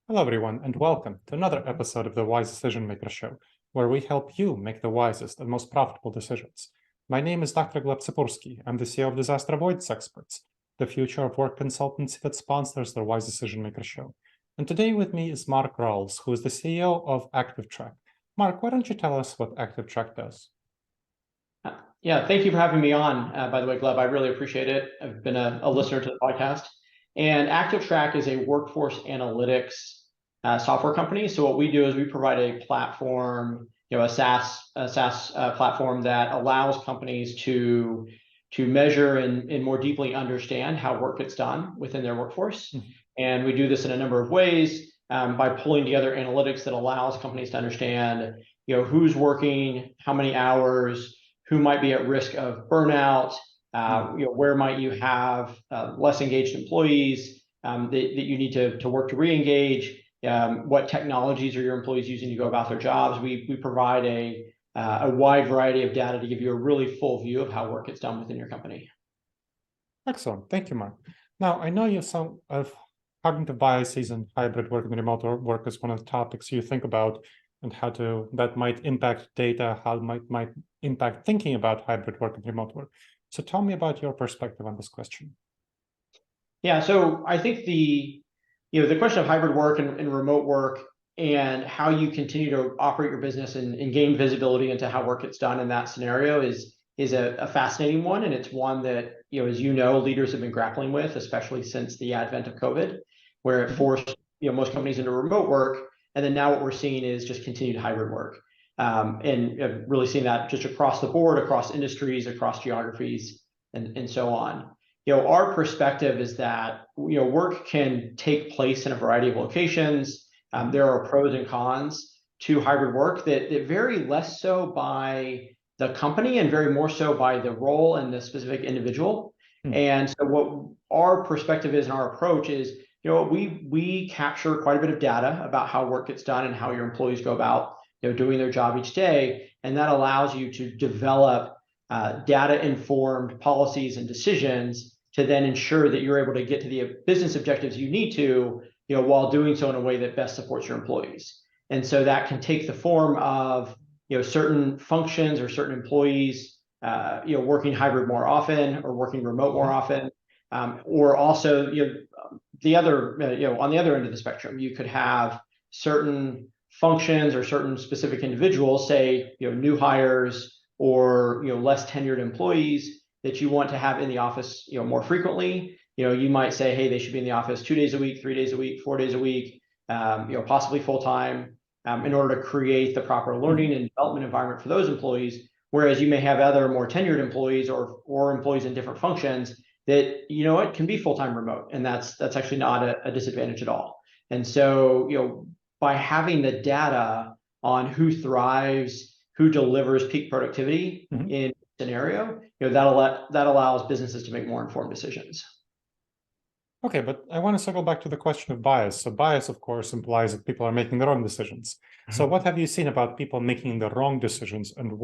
Hello, everyone, and welcome to another episode of the Wise Decision Maker Show, where we help you make the wisest and most profitable decisions. My name is Dr. Gleb Tsipursky. I'm the CEO of Disaster Avoidance Experts, the future of work consultancy that sponsors the Wise Decision Maker Show. And today with me is Mark Ralls, who is the CEO of ActivTrak. Mark, why don't you tell us what ActivTrak does? Yeah, thank you for having me on, by the way, Gleb. I really appreciate it. I've been a listener to the podcast. And ActivTrak is a workforce analytics software company. So what we do is we provide a platform, a SaaS platform that allows companies to measure and more deeply understand how work gets done within their workforce. And we do this in a number of ways by pulling together analytics that allows companies to understand, who's working, how many hours, who might be at risk of burnout, where might you have less engaged employees that you need to work to re-engage, what technologies are your employees using to go about their jobs. We provide a wide variety of data to give you a really full view of how work gets done within your company. Excellent. Thank you, Mark. Now, I know some of cognitive biases and hybrid work and remote work is one of the topics you think about, and how that might impact data, how it might impact thinking about hybrid work and remote work. So tell me about your perspective on this question. Yeah, so I think the question of hybrid work and remote work and how you continue to operate your business and gain visibility into how work gets done in that scenario is a fascinating one. And it's one that, as leaders have been grappling with, especially since the advent of COVID, where it forced, most companies into remote work. And then now what we're seeing is just continued hybrid work. And really seeing that just across the board, across industries, across geographies, and so on. Our perspective is that, work can take place in a variety of locations. There are pros and cons to hybrid work that vary less so by the company and very more so by the role and the specific individual. And so what our perspective is and our approach is, we capture quite a bit of data about how work gets done and how your employees go about, doing their job each day. And that allows you to develop data-informed policies and decisions to then ensure that you're able to get to the business objectives you need to, while doing so in a way that best supports your employees. And so that can take the form of, certain functions or certain employees, working hybrid more often or working remote more often, or also, the other, on the other end of the spectrum, you could have certain functions or certain specific individuals, say, new hires or less tenured employees that you want to have in the office, more frequently. You might say, hey, they should be in the office 2 days a week, 3 days a week, 4 days a week, possibly full time, in order to create the proper learning and development environment for those employees. Whereas you may have other more tenured employees or employees in different functions that, it can be full-time remote, and that's actually not a disadvantage at all. And so, by having the data on who thrives, who delivers peak productivity in scenario, that allows businesses to make more informed decisions. Okay, but I want to circle back to the question of bias. So bias, of course, implies that people are making the wrong decisions. So what have you seen about people making the wrong decisions, and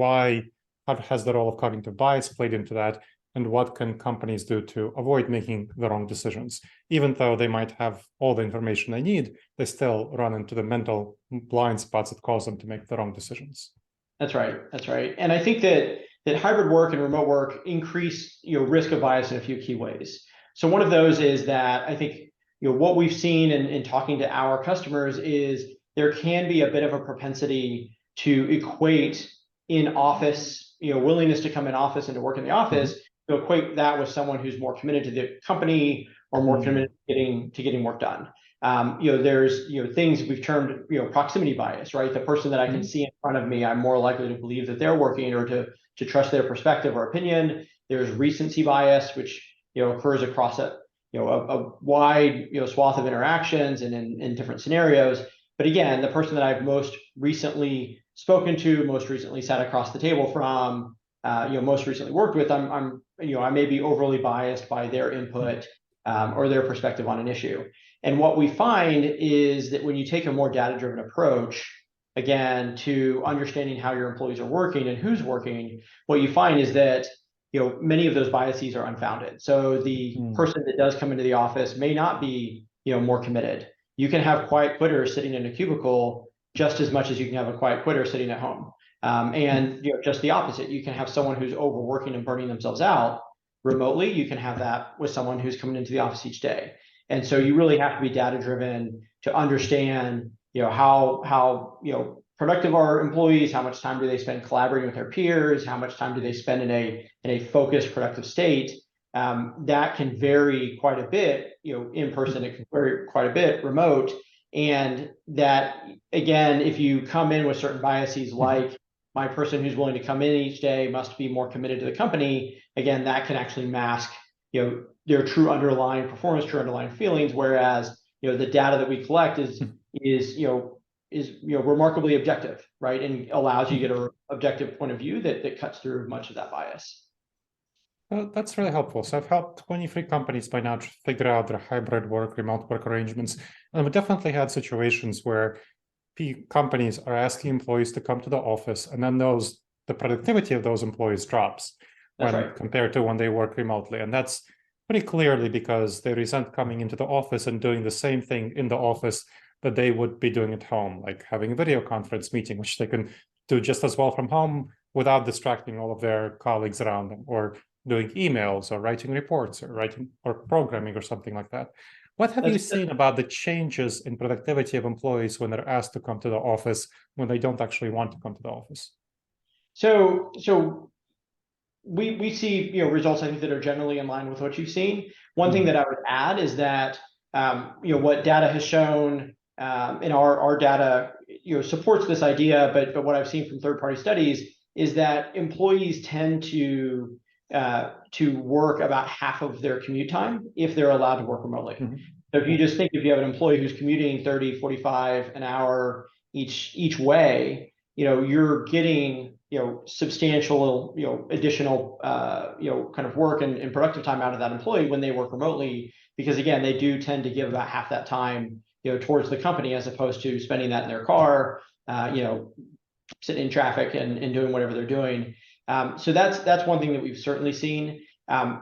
how has the role of cognitive bias played into that? And what can companies do to avoid making the wrong decisions? Even though they might have all the information they need, they still run into the mental blind spots that cause them to make the wrong decisions. That's right. That's right. And I think that hybrid work and remote work increase, risk of bias in a few key ways. So one of those is that I think, what we've seen in talking to our customers is there can be a bit of a propensity to equate in office, willingness to come in office and to work in the office, to equate that with someone who's more committed to the company or more committed to getting work done. There's things we've termed proximity bias, right? The person that I can see in front of me, I'm more likely to believe that they're working or to trust their perspective or opinion. There's recency bias, which occurs across a wide swath of interactions and in different scenarios. But again, the person that I've most recently spoken to, most recently sat across the table from, most recently worked with, I may be overly biased by their input or their perspective on an issue. And what we find is that when you take a more data-driven approach, again, to understanding how your employees are working and who's working, what you find is that many of those biases are unfounded. So the person that does come into the office may not be more committed. you can have quiet quitters sitting in a cubicle just as much as you can have a quiet quitter sitting at home. And just the opposite, you can have someone who's overworking and burning themselves out remotely. You can have that with someone who's coming into the office each day. And so you really have to be data driven to understand, how productive are employees, how much time do they spend collaborating with their peers, how much time do they spend in a focused, productive state. That can vary quite a bit, in person, it can vary quite a bit remote. And that, again, if you come in with certain biases, like my person who's willing to come in each day must be more committed to the company, again, that can actually mask, their true underlying performance, true underlying feelings. Whereas, the data that we collect is remarkably objective, right? And allows you to get an objective point of view that cuts through much of that bias. Well, that's really helpful. So I've helped 23 companies by now to figure out their hybrid work, remote work arrangements. And we definitely had situations where companies are asking employees to come to the office, and then the productivity of those employees drops compared to when they work remotely. And that's pretty clearly because they resent coming into the office and doing the same thing in the office that they would be doing at home, like having a video conference meeting, which they can do just as well from home without distracting all of their colleagues around them, or doing emails or writing reports or programming or something like that. What have you seen about the changes in productivity of employees when they're asked to come to the office when they don't actually want to come to the office? So we see results, I think, that are generally in line with what you've seen. One thing that I would add is that what data has shown, in our data supports this idea, but what I've seen from third-party studies is that employees tend to work about half of their commute time if they're allowed to work remotely. So if you just think, if you have an employee who's commuting 30, 45 an hour each way, you're getting substantial additional kind of work and productive time out of that employee when they work remotely, because again, they do tend to give about half that time towards the company, as opposed to spending that in their car, sitting in traffic and doing whatever they're doing. So that's one thing that we've certainly seen.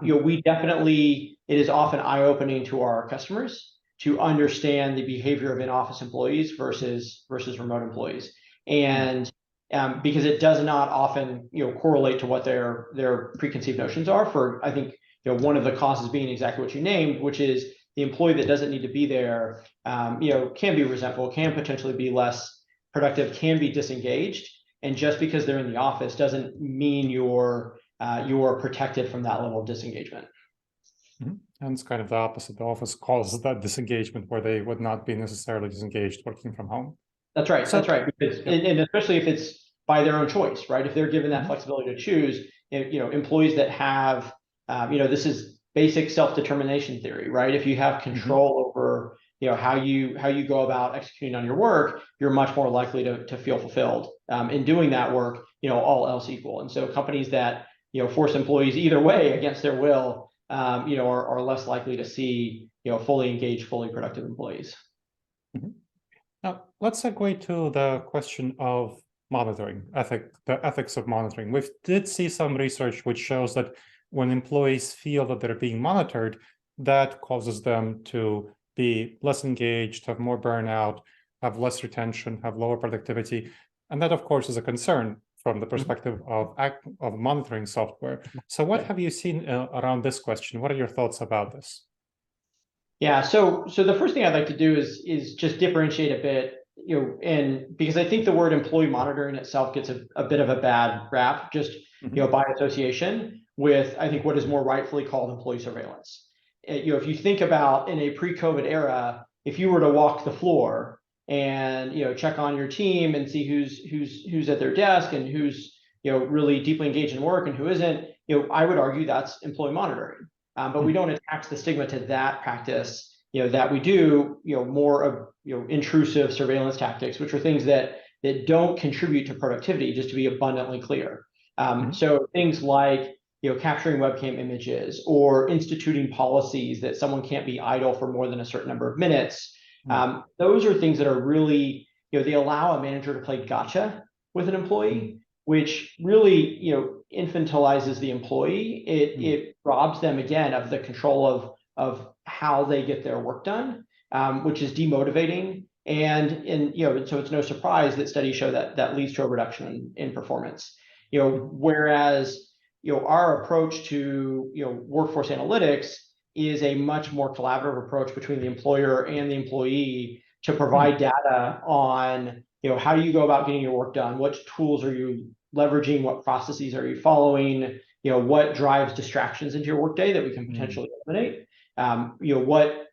We definitely, it is often eye-opening to our customers to understand the behavior of in-office employees versus remote employees, and because it does not often correlate to what their preconceived notions are. For, I think, one of the causes being exactly what you named, which is the employee that doesn't need to be there, can be resentful, can potentially be less productive, can be disengaged. And just because they're in the office doesn't mean you're protected from that level of disengagement. And it's kind of the opposite. The office causes that disengagement where they would not be necessarily disengaged working from home. That's right. That's right. Because, and especially if it's by their own choice, right? If they're given that flexibility to choose, employees that have, this is basic self-determination theory, right? If you have control over, how you go about executing on your work, you're much more likely to feel fulfilled in doing that work, all else equal. And so companies that, force employees either way against their will, are less likely to see, fully engaged, fully productive employees. Now, let's segue to the question of monitoring, the ethics of monitoring. We did see some research which shows that when employees feel that they're being monitored, that causes them to be less engaged, have more burnout, have less retention, have lower productivity. And that, of course, is a concern from the perspective of monitoring software. So what have you seen around this question? What are your thoughts about this? Yeah, so the first thing I'd like to do is just differentiate a bit, and because I think the word employee monitoring itself gets a bit of a bad rap, just by association with, I think, what is more rightfully called employee surveillance. If you think about in a pre-COVID era, if you were to walk the floor and check on your team and see who's at their desk and who's really deeply engaged in work and who isn't, I would argue that's employee monitoring. But we don't attach the stigma to that practice, that we do, more of intrusive surveillance tactics, which are things that don't contribute to productivity, just to be abundantly clear. So things like capturing webcam images or instituting policies that someone can't be idle for more than a certain number of minutes. Those are things that are really, they allow a manager to play gotcha with an employee, which really, infantilizes the employee. It robs them again of the control of how they get their work done. which is demotivating. And so it's no surprise that studies show that leads to a reduction in performance. Whereas our approach to workforce analytics is a much more collaborative approach between the employer and the employee to provide data on how do you go about getting your work done, what tools are you leveraging, what processes are you following, what drives distractions into your workday that we can potentially eliminate,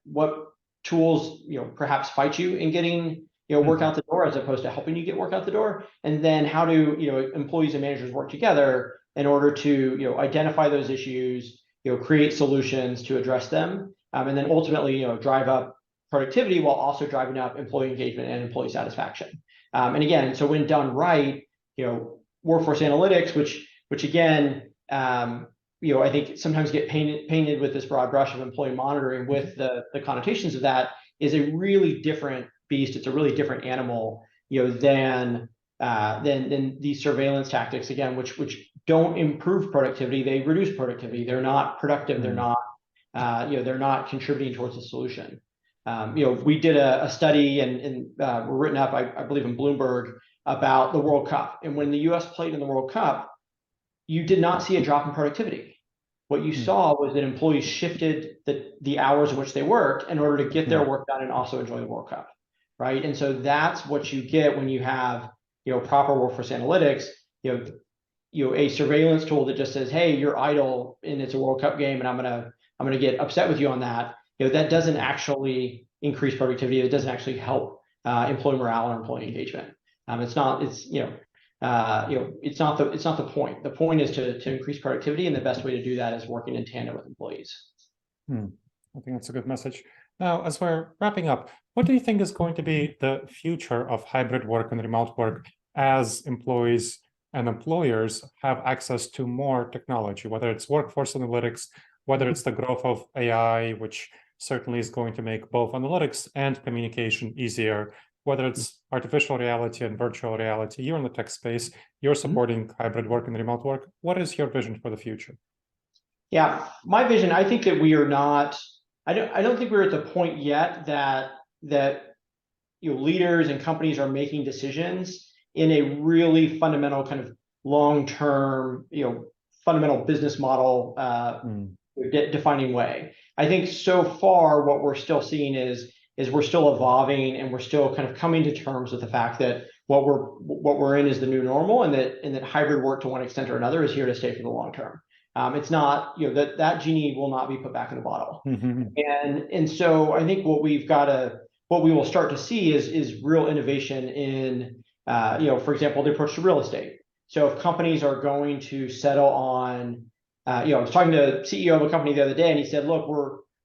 what tools perhaps fight you in getting work out the door as opposed to helping you get work out the door, and then how do employees and managers work together in order to identify those issues, create solutions to address them, and then ultimately drive up productivity while also driving up employee engagement and employee satisfaction. And again, so when done right, workforce analytics, which again, I think sometimes get painted with this broad brush of employee monitoring with the connotations of that, is a really different beast. It's a really different animal, than these surveillance tactics, again, which don't improve productivity. They reduce productivity. They're not productive. They're not, they're not contributing towards the solution. We did a study and were written up, I believe, in Bloomberg about the World Cup. And when the US played in the World Cup, you did not see a drop in productivity. What you saw was that employees shifted the hours in which they worked in order to get their work done and also enjoy the World Cup, right? And so that's what you get when you have proper workforce analytics. A surveillance tool that just says, hey, you're idle and it's a World Cup game and I'm gonna get upset with you on that. That doesn't actually increase productivity. It doesn't actually help employee morale or employee engagement. It's not the point. The point is to increase productivity, and the best way to do that is working in tandem with employees. I think that's a good message. Now, as we're wrapping up, what do you think is going to be the future of hybrid work and remote work as employees and employers have access to more technology, whether it's workforce analytics, whether it's the growth of AI, which certainly is going to make both analytics and communication easier, whether it's artificial reality and virtual reality? You're in the tech space, you're supporting hybrid work and remote work. What is your vision for the future? Yeah, my vision, I think that we are not, I don't think we're at the point yet that leaders and companies are making decisions in a really fundamental kind of long-term, fundamental business model defining way. I think so far what we're still seeing is we're still evolving, and we're still kind of coming to terms with the fact that what we're in is the new normal, and that hybrid work to one extent or another is here to stay for the long term. It's not, that genie will not be put back in the bottle. And so I think what we will start to see is real innovation in, for example, the approach to real estate. So if companies are going to settle on, I was talking to the CEO of a company the other day, and he said, look,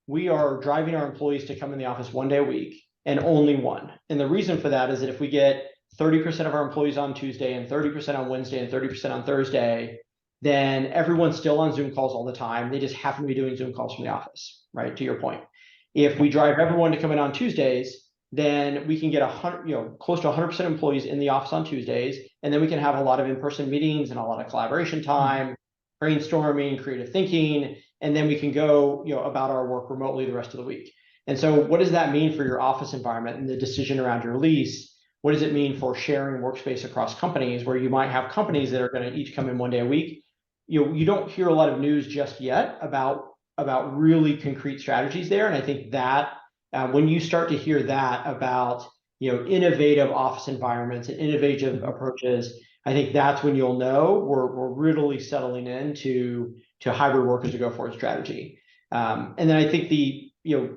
we are driving our employees to come in the office one day a week and only one. And the reason for that is that if we get 30% of our employees on Tuesday and 30% on Wednesday and 30% on Thursday, then everyone's still on Zoom calls all the time. They just happen to be doing Zoom calls from the office, right? To your point. If we drive everyone to come in on Tuesdays, then we can get close to 100% employees in the office on Tuesdays, and then we can have a lot of in-person meetings and a lot of collaboration time, brainstorming, creative thinking, and then we can go about our work remotely the rest of the week. And so what does that mean for your office environment and the decision around your lease? What does it mean for sharing workspace across companies, where you might have companies that are going to each come in one day a week? You don't hear a lot of news just yet about really concrete strategies there. And I think that when you start to hear that about innovative office environments and innovative approaches, I think that's when you'll know we're really settling into hybrid work as a go-forward strategy. And then I think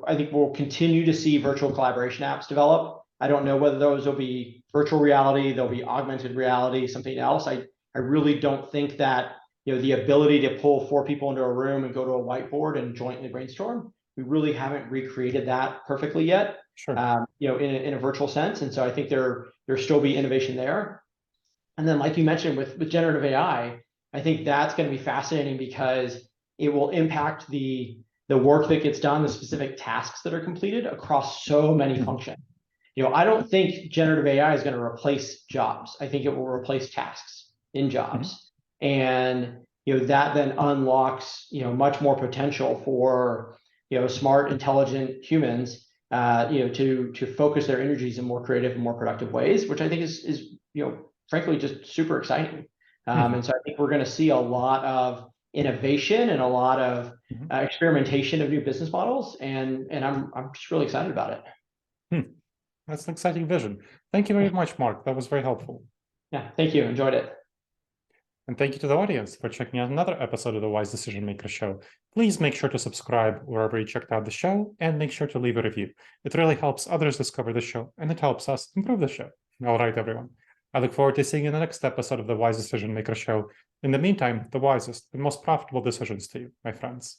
I think we'll continue to see virtual collaboration apps develop. I don't know whether those will be virtual reality, they'll be augmented reality, something else. I really don't think that the ability to pull 4 people into a room and go to a whiteboard and jointly brainstorm, we really haven't recreated that perfectly yet. Sure. In a virtual sense. And so I think there'll still be innovation there. And then, like you mentioned, with generative AI, I think that's going to be fascinating because it will impact the work that gets done, the specific tasks that are completed across so many functions. I don't think generative AI is going to replace jobs. I think it will replace tasks in jobs. And that then unlocks much more potential for smart, intelligent humans to focus their energies in more creative and more productive ways, which I think is frankly just super exciting. And so I think we're going to see a lot of innovation and a lot of experimentation of new business models, and I'm just really excited about it. That's an exciting vision. Thank you very much, Mark. That was very helpful. Yeah, thank you. Enjoyed it. And thank you to the audience for checking out another episode of the Wise Decision Maker Show. Please make sure to subscribe wherever you checked out the show, and make sure to leave a review. It really helps others discover the show, and it helps us improve the show. All right, everyone. I look forward to seeing you in the next episode of the Wise Decision Maker Show. In the meantime, the wisest and most profitable decisions to you, my friends.